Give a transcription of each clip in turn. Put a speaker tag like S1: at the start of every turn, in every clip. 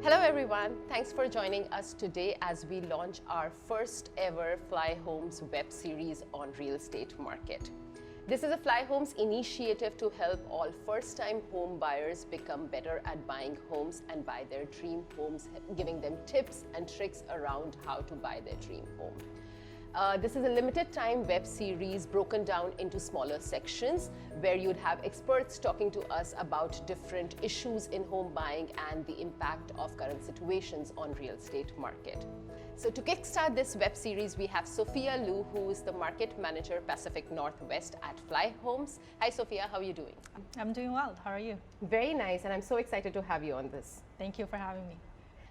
S1: Hello everyone, thanks for joining us today as we launch our first ever Flyhomes web series on real estate market. This is a Flyhomes initiative to help all first-time home buyers become better at buying homes and buy their dream homes, giving them tips and tricks around how to buy their dream home. This is a limited time web series broken down into smaller sections where you'd have experts talking to us about different issues in home buying and the impact of current situations on real estate market. So to kickstart this web series, we have Sophia Liu, who is the Market Manager Pacific Northwest at Flyhomes. Hi Sophia, how are you doing?
S2: I'm doing well, how are you?
S1: Very nice, and I'm so excited to have you on this.
S2: Thank you for having me.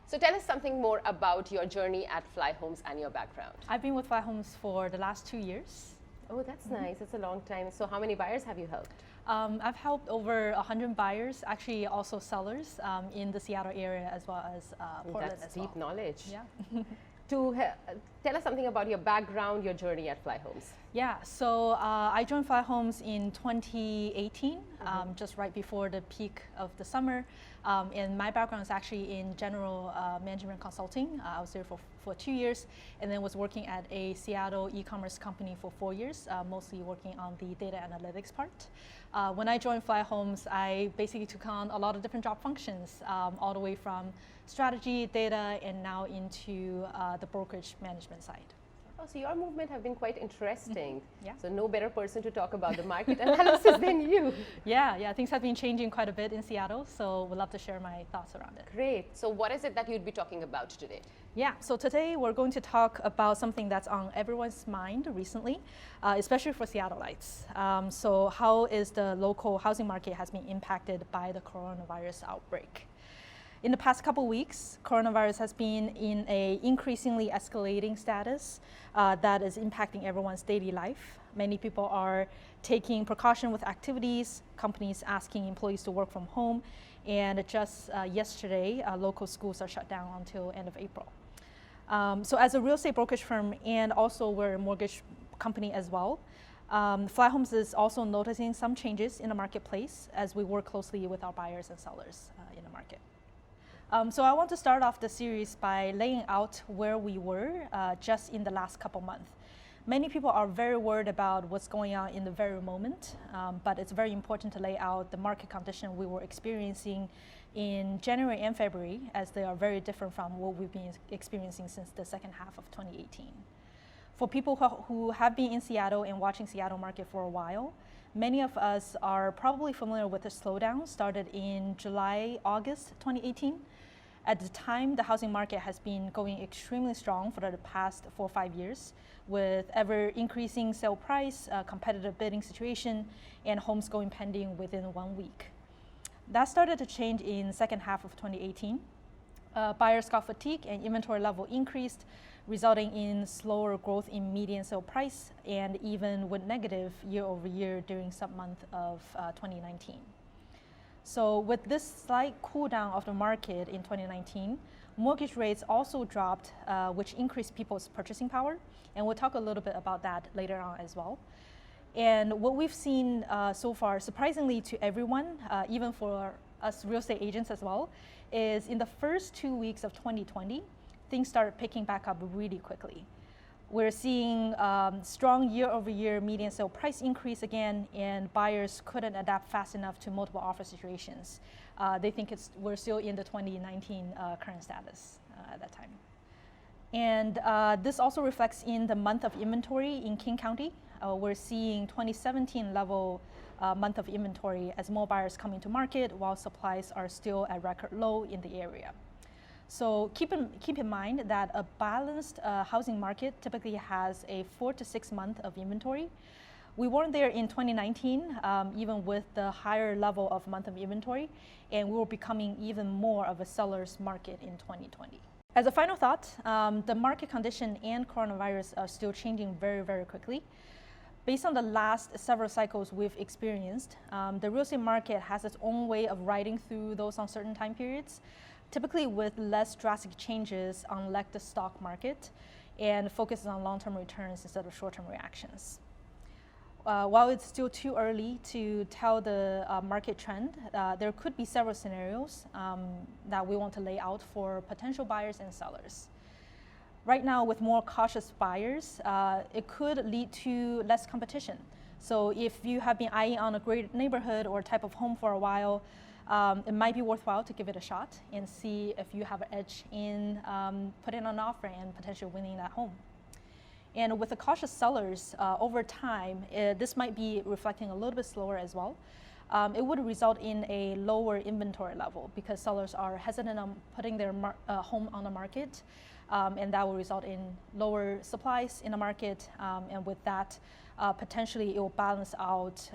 S1: So tell us something more about your journey at Flyhomes and your background.
S2: I've been with Flyhomes for the last 2 years.
S1: Oh, that's nice. It's a long time. So how many buyers have you helped?
S2: I've helped over 100 buyers, actually also sellers in the Seattle area as well as Portland
S1: That's
S2: as well.
S1: deep knowledge.
S2: Yeah.
S1: Tell us something about your background, your journey at Flyhomes.
S2: Yeah, so I joined Flyhomes in 2018, just right before the peak of the summer. And my background is actually in general management consulting. I was there for 2 years and then was working at a Seattle e-commerce company for 4 years, mostly working on the data analytics part. When I joined Flyhomes, I basically took on a lot of different job functions, all the way from strategy, data, and now into the brokerage management side.
S1: Oh, so your movement have been quite interesting.
S2: Yeah.
S1: So no better person to talk about the market analysis than you.
S2: Yeah, things have been changing quite a bit in Seattle, so would love to share my thoughts around it.
S1: Great. So what is it that you'd be talking about today?
S2: Yeah, so today we're going to talk about something that's on everyone's mind recently, especially for Seattleites. So how is the local housing market has been impacted by the coronavirus outbreak? In the past couple weeks, coronavirus has been in a increasingly escalating status that is impacting everyone's daily life. Many people are taking precaution with activities, companies asking employees to work from home, and just yesterday, local schools are shut down until end of April. So as a real estate brokerage firm, and also we're a mortgage company as well, Flyhomes is also noticing some changes in the marketplace as we work closely with our buyers and sellers in the market. So I want to start off the series by laying out where we were just in the last couple months. Many people are very worried about what's going on in the very moment, but it's very important to lay out the market condition we were experiencing in January and February, as they are very different from what we've been experiencing since the second half of 2018. For people who have been in Seattle and watching Seattle market for a while, many of us are probably familiar with the slowdown started in July, August 2018. At the time, the housing market has been going extremely strong for the past 4 or 5 years, with ever increasing sale price, competitive bidding situation, and homes going pending within 1 week. That started to change in second half of 2018. Buyers got fatigue and inventory level increased, resulting in slower growth in median sale price and even with negative year over year during some month of 2019. So with this slight cool down of the market in 2019, mortgage rates also dropped, which increased people's purchasing power. And we'll talk a little bit about that later on as well. And what we've seen so far, surprisingly to everyone, even for us real estate agents as well, is in the first 2 weeks of 2020, things started picking back up really quickly. We're seeing strong year-over-year median sale price increase again, and buyers couldn't adapt fast enough to multiple offer situations. They think we're still in the 2019 current status at that time. And this also reflects in the month of inventory in King County. We're seeing 2017 level month of inventory as more buyers come into market while supplies are still at record low in the area. So keep in mind that a balanced housing market typically has a 4 to 6 month of inventory. We weren't there in 2019, even with the higher level of month of inventory, and we were becoming even more of a seller's market in 2020. As a final thought, the market condition and coronavirus are still changing very, very quickly. Based on the last several cycles we've experienced, the real estate market has its own way of riding through those uncertain time periods, typically with less drastic changes unlike the stock market, and focuses on long-term returns instead of short-term reactions. While it's still too early to tell the market trend, there could be several scenarios that we want to lay out for potential buyers and sellers. Right now, with more cautious buyers, it could lead to less competition. So if you have been eyeing on a great neighborhood or type of home for a while, it might be worthwhile to give it a shot and see if you have an edge in putting on an offer and potentially winning that home. And with the cautious sellers, over time, this might be reflecting a little bit slower as well. It would result in a lower inventory level because sellers are hesitant on putting their home on the market, and that will result in lower supplies in the market, and with that, potentially it will balance out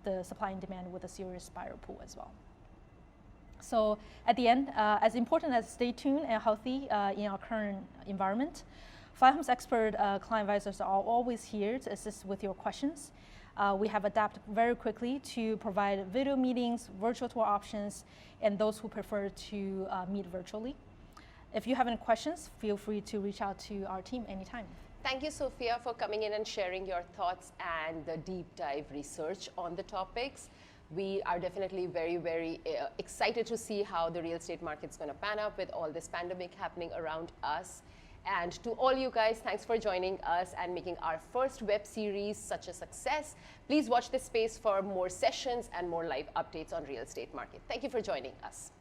S2: the supply and demand with a serious buyer pool as well. So at the end, as important as stay tuned and healthy in our current environment, Flyhomes expert client advisors are always here to assist with your questions. We have adapted very quickly to provide video meetings, virtual tour options, and those who prefer to meet virtually. If you have any questions, feel free to reach out to our team anytime.
S1: Thank you, Sophia, for coming in and sharing your thoughts and the deep dive research on the topics. We are definitely very, very excited to see how the real estate market's going to pan out with all this pandemic happening around us. And to all you guys, thanks for joining us and making our first web series such a success. Please watch this space for more sessions and more live updates on real estate market. Thank you for joining us.